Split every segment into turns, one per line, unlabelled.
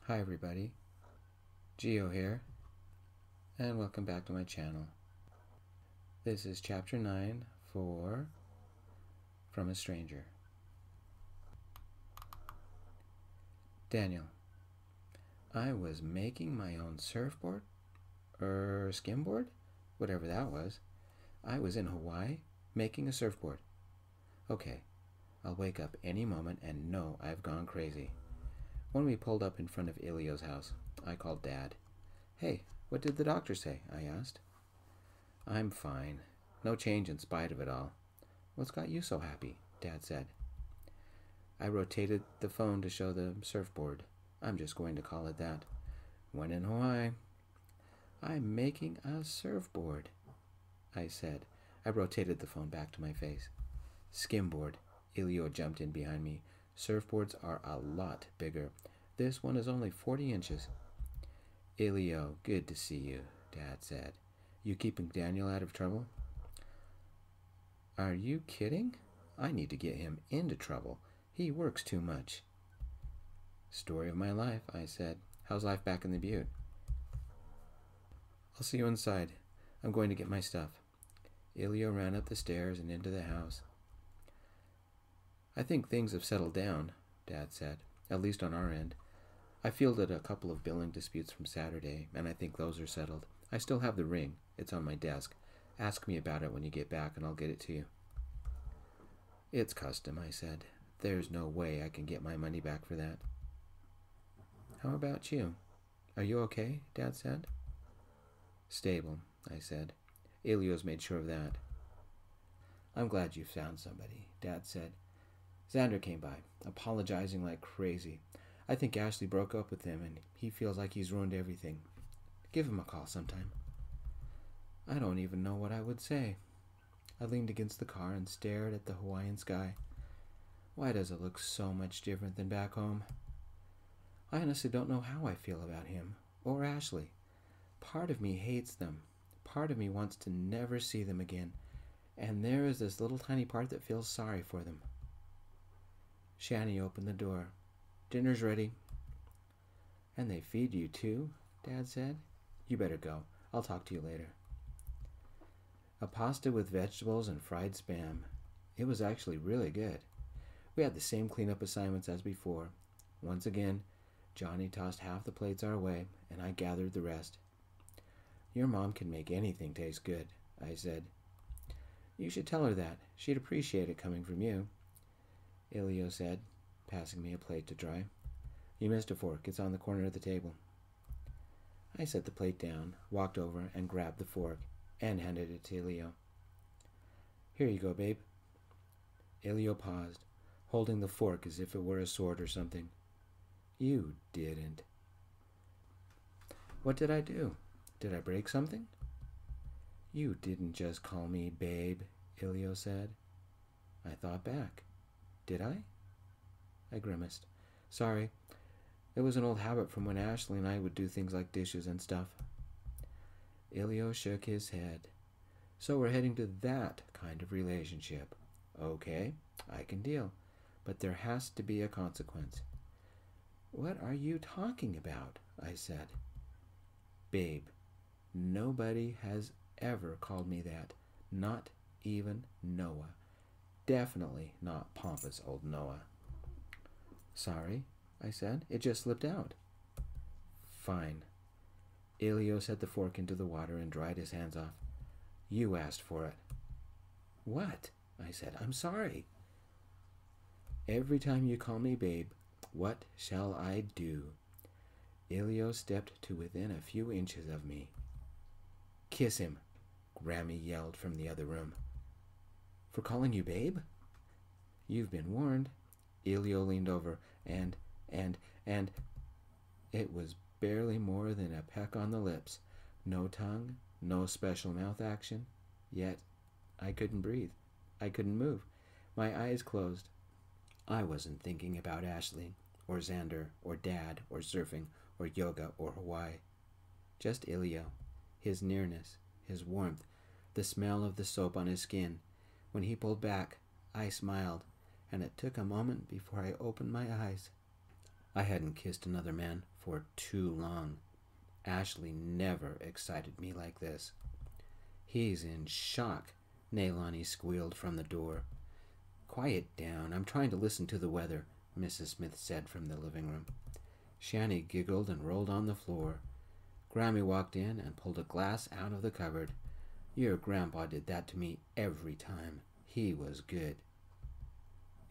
Hi everybody, Geo here, and welcome back to my channel. This is Chapter 9 for From a Stranger. Daniel, I was making my own surfboard, skimboard, whatever that was. I was in Hawaii making a surfboard. Okay, I'll wake up any moment and know I've gone crazy. When we pulled up in front of Ilio's house, I called Dad. Hey, what did the doctor say? I asked. I'm fine. No change in spite of it all. What's got you so happy? Dad said. I rotated the phone to show the surfboard. I'm just going to call it that. When in Hawaii. I'm making a surfboard, I said. I rotated the phone back to my face. Skimboard. Ilio jumped in behind me. Surfboards are a lot bigger. This one is only 40 inches. Ilio, good to see you, Dad said. You keeping Daniel out of trouble? Are you kidding? I need to get him into trouble. He works too much. Story of my life, I said. How's life back in the Butte? I'll see you inside. I'm going to get my stuff. Ilio ran up the stairs and into the house. I think things have settled down, Dad said, at least on our end. I fielded a couple of billing disputes from Saturday, and I think those are settled. I still have the ring. It's on my desk. Ask me about it when you get back, and I'll get it to you. It's custom, I said. There's no way I can get my money back for that. How about you? Are you okay? Dad said. Stable, I said. Ilio's made sure of that. I'm glad you found somebody, Dad said. Xander came by, apologizing like crazy. I think Ashley broke up with him, and he feels like he's ruined everything. Give him a call sometime. I don't even know what I would say. I leaned against the car and stared at the Hawaiian sky. Why does it look so much different than back home? I honestly don't know how I feel about him, or Ashley. Part of me hates them. Part of me wants to never see them again. And there is this little tiny part that feels sorry for them. Shani opened the door. Dinner's ready. And they feed you too, Dad said. You better go. I'll talk to you later. A pasta with vegetables and fried spam. It was actually really good. We had the same cleanup assignments as before. Once again, Johnny tossed half the plates our way, and I gathered the rest. Your mom can make anything taste good, I said. You should tell her that. She'd appreciate it coming from you. Ilio said, passing me a plate to dry. You missed a fork. It's on the corner of the table. I set the plate down, walked over, and grabbed the fork, and handed it to Ilio. Here you go, babe. Ilio paused, holding the fork as if it were a sword or something. You didn't. What did I do? Did I break something? You didn't just call me babe, Ilio said. I thought back. Did I? I grimaced. Sorry. It was an old habit from when Ashley and I would do things like dishes and stuff. Ilio shook his head. So we're heading to that kind of relationship. Okay, I can deal. But there has to be a consequence. What are you talking about? I said. Babe, nobody has ever called me that. Not even Noah. Definitely not pompous old Noah. Sorry, I said. It just slipped out. Fine. Ilio set the fork into the water and dried his hands off. You asked for it. What? I said. I'm sorry. Every time you call me babe, what shall I do? Ilio stepped to within a few inches of me. Kiss him, Grammy yelled from the other room. For calling you babe? You've been warned. Ilio leaned over, and it was barely more than a peck on the lips. No tongue, no special mouth action. Yet, I couldn't breathe. I couldn't move. My eyes closed. I wasn't thinking about Ashley, or Xander, or Dad, or surfing, or yoga, or Hawaii. Just Ilio, his nearness, his warmth, the smell of the soap on his skin. When he pulled back, I smiled, and it took a moment before I opened my eyes. I hadn't kissed another man for too long. Ashley never excited me like this. He's in shock, Neilani squealed from the door. Quiet down, I'm trying to listen to the weather, Mrs. Smith said from the living room. Shani giggled and rolled on the floor. Grammy walked in and pulled a glass out of the cupboard. Your grandpa did that to me every time. He was good.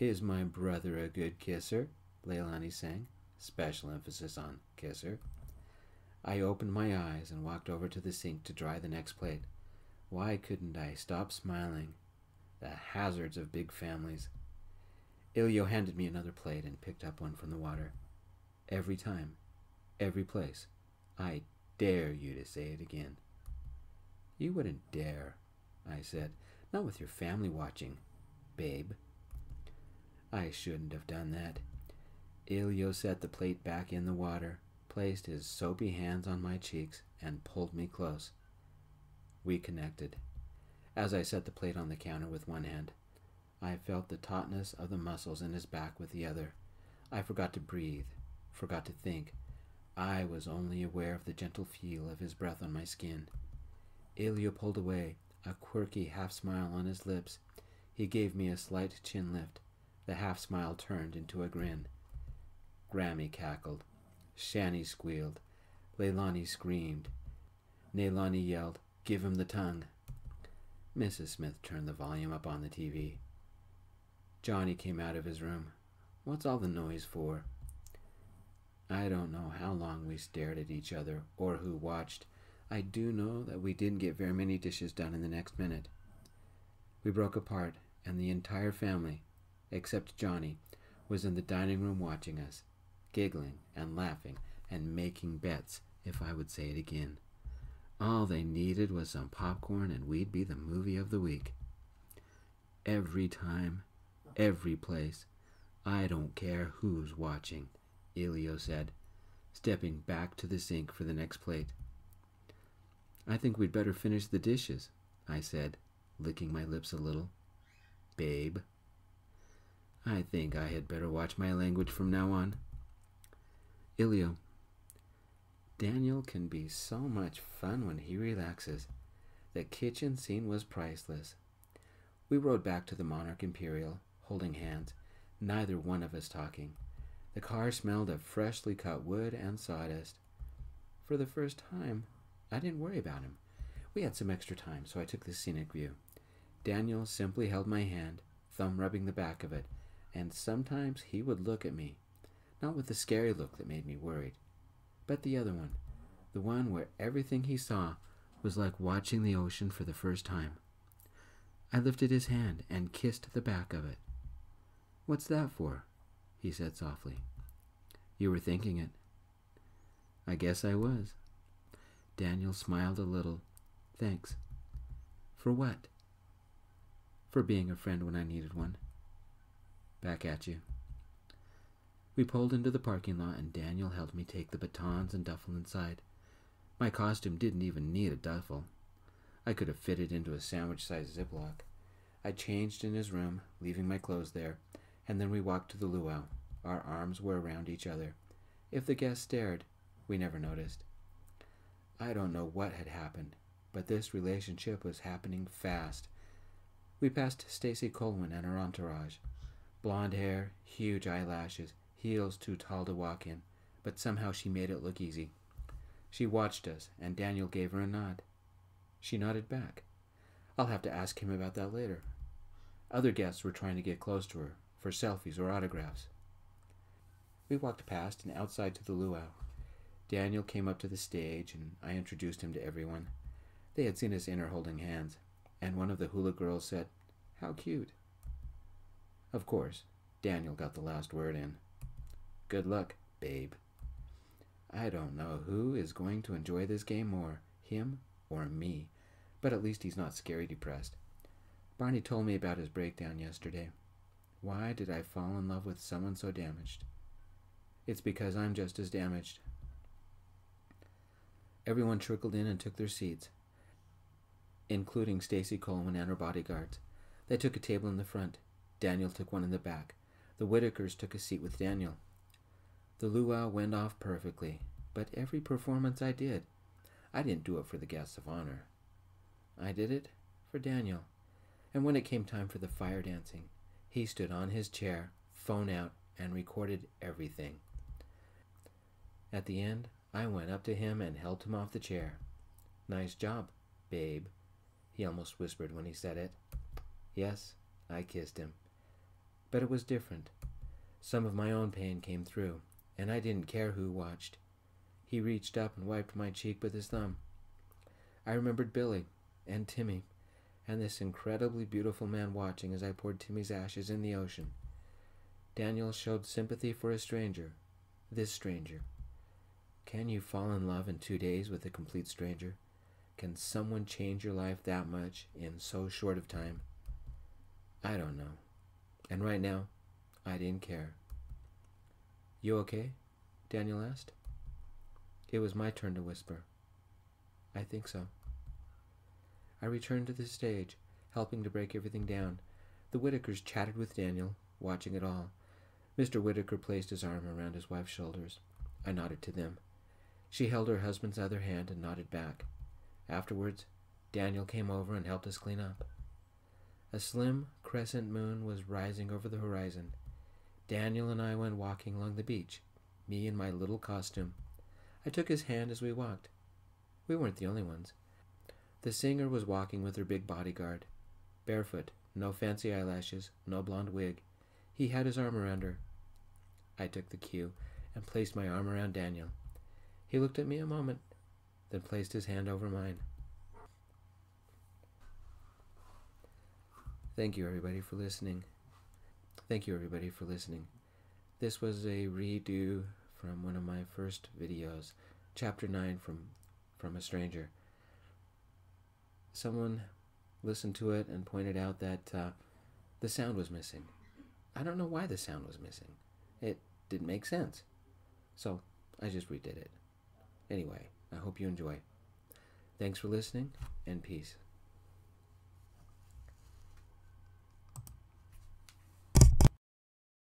Is my brother a good kisser? Leilani sang, special emphasis on kisser. I opened my eyes and walked over to the sink to dry the next plate. Why couldn't I stop smiling? The hazards of big families. Ilio handed me another plate and picked up one from the water. Every time, every place, I dare you to say it again. You wouldn't dare, I said. Not with your family watching, babe. I shouldn't have done that. Ilio set the plate back in the water, placed his soapy hands on my cheeks, and pulled me close. We connected. As I set the plate on the counter with one hand, I felt the tautness of the muscles in his back with the other. I forgot to breathe, forgot to think. I was only aware of the gentle feel of his breath on my skin. Ilio pulled away, a quirky half-smile on his lips. He gave me a slight chin lift. The half-smile turned into a grin. Grammy cackled. Shani squealed. Leilani screamed. Neilani yelled, "Give him the tongue." Mrs. Smith turned the volume up on the TV. Johnny came out of his room. What's all the noise for? I don't know how long we stared at each other or who watched. I do know that we didn't get very many dishes done in the next minute. We broke apart, and the entire family, except Johnny, was in the dining room watching us, giggling and laughing and making bets if I would say it again. All they needed was some popcorn and we'd be the movie of the week. Every time, every place, I don't care who's watching, Ilio said, stepping back to the sink for the next plate. I think we'd better finish the dishes, I said, licking my lips a little. Babe. I think I had better watch my language from now on. Ilio. Daniel can be so much fun when he relaxes. The kitchen scene was priceless. We rode back to the Monarch Imperial, holding hands, neither one of us talking. The car smelled of freshly cut wood and sawdust. For the first time, I didn't worry about him. We had some extra time, so I took the scenic view. Daniel simply held my hand, thumb rubbing the back of it, and sometimes he would look at me, not with the scary look that made me worried, but the other one, the one where everything he saw was like watching the ocean for the first time. I lifted his hand and kissed the back of it. What's that for? He said softly. You were thinking it. I guess I was. Daniel smiled a little. Thanks. For what? For being a friend when I needed one. Back at you. We pulled into the parking lot and Daniel helped me take the batons and duffel inside. My costume didn't even need a duffel. I could have fitted into a sandwich-sized Ziploc. I changed in his room, leaving my clothes there, and then we walked to the luau. Our arms were around each other. If the guests stared, we never noticed. I don't know what had happened, but this relationship was happening fast. We passed Stacy Colwyn and her entourage. Blonde hair, huge eyelashes, heels too tall to walk in, but somehow she made it look easy. She watched us, and Daniel gave her a nod. She nodded back. I'll have to ask him about that later. Other guests were trying to get close to her, for selfies or autographs. We walked past and outside to the luau. Daniel came up to the stage, and I introduced him to everyone. They had seen us enter holding hands, and one of the hula girls said, "How cute." Of course, Daniel got the last word in. Good luck, babe. I don't know who is going to enjoy this game more, him or me, but at least he's not scary depressed. Barney told me about his breakdown yesterday. Why did I fall in love with someone so damaged? It's because I'm just as damaged. Everyone trickled in and took their seats, including Stacy Coleman and her bodyguards. They took a table in the front. Daniel took one in the back. The Whitakers took a seat with Daniel. The luau went off perfectly, but every performance I didn't do it for the guests of honor. I did it for Daniel. And when it came time for the fire dancing, he stood on his chair, phone out, and recorded everything. At the end, I went up to him and helped him off the chair. "Nice job, babe," he almost whispered when he said it. Yes, I kissed him. But it was different. Some of my own pain came through, and I didn't care who watched. He reached up and wiped my cheek with his thumb. I remembered Billy and Timmy and this incredibly beautiful man watching as I poured Timmy's ashes in the ocean. Daniel showed sympathy for a stranger, this stranger. Can you fall in love in 2 days with a complete stranger? Can someone change your life that much in so short of time? I don't know. And right now, I didn't care. "You okay?" Daniel asked. It was my turn to whisper. "I think so." I returned to the stage, helping to break everything down. The Whitakers chatted with Daniel, watching it all. Mr. Whitaker placed his arm around his wife's shoulders. I nodded to them. She held her husband's other hand and nodded back. Afterwards, Daniel came over and helped us clean up. A slim crescent moon was rising over the horizon. Daniel and I went walking along the beach, me in my little costume. I took his hand as we walked. We weren't the only ones. The singer was walking with her big bodyguard. Barefoot, no fancy eyelashes, no blonde wig. He had his arm around her. I took the cue and placed my arm around Daniel. He looked at me a moment, then placed his hand over mine. Thank you, everybody, for listening. This was a redo from one of my first videos, Chapter 9 from a Stranger. Someone listened to it and pointed out that the sound was missing. I don't know why the sound was missing. It didn't make sense. So I just redid it. Anyway, I hope you enjoy. Thanks for listening, and peace.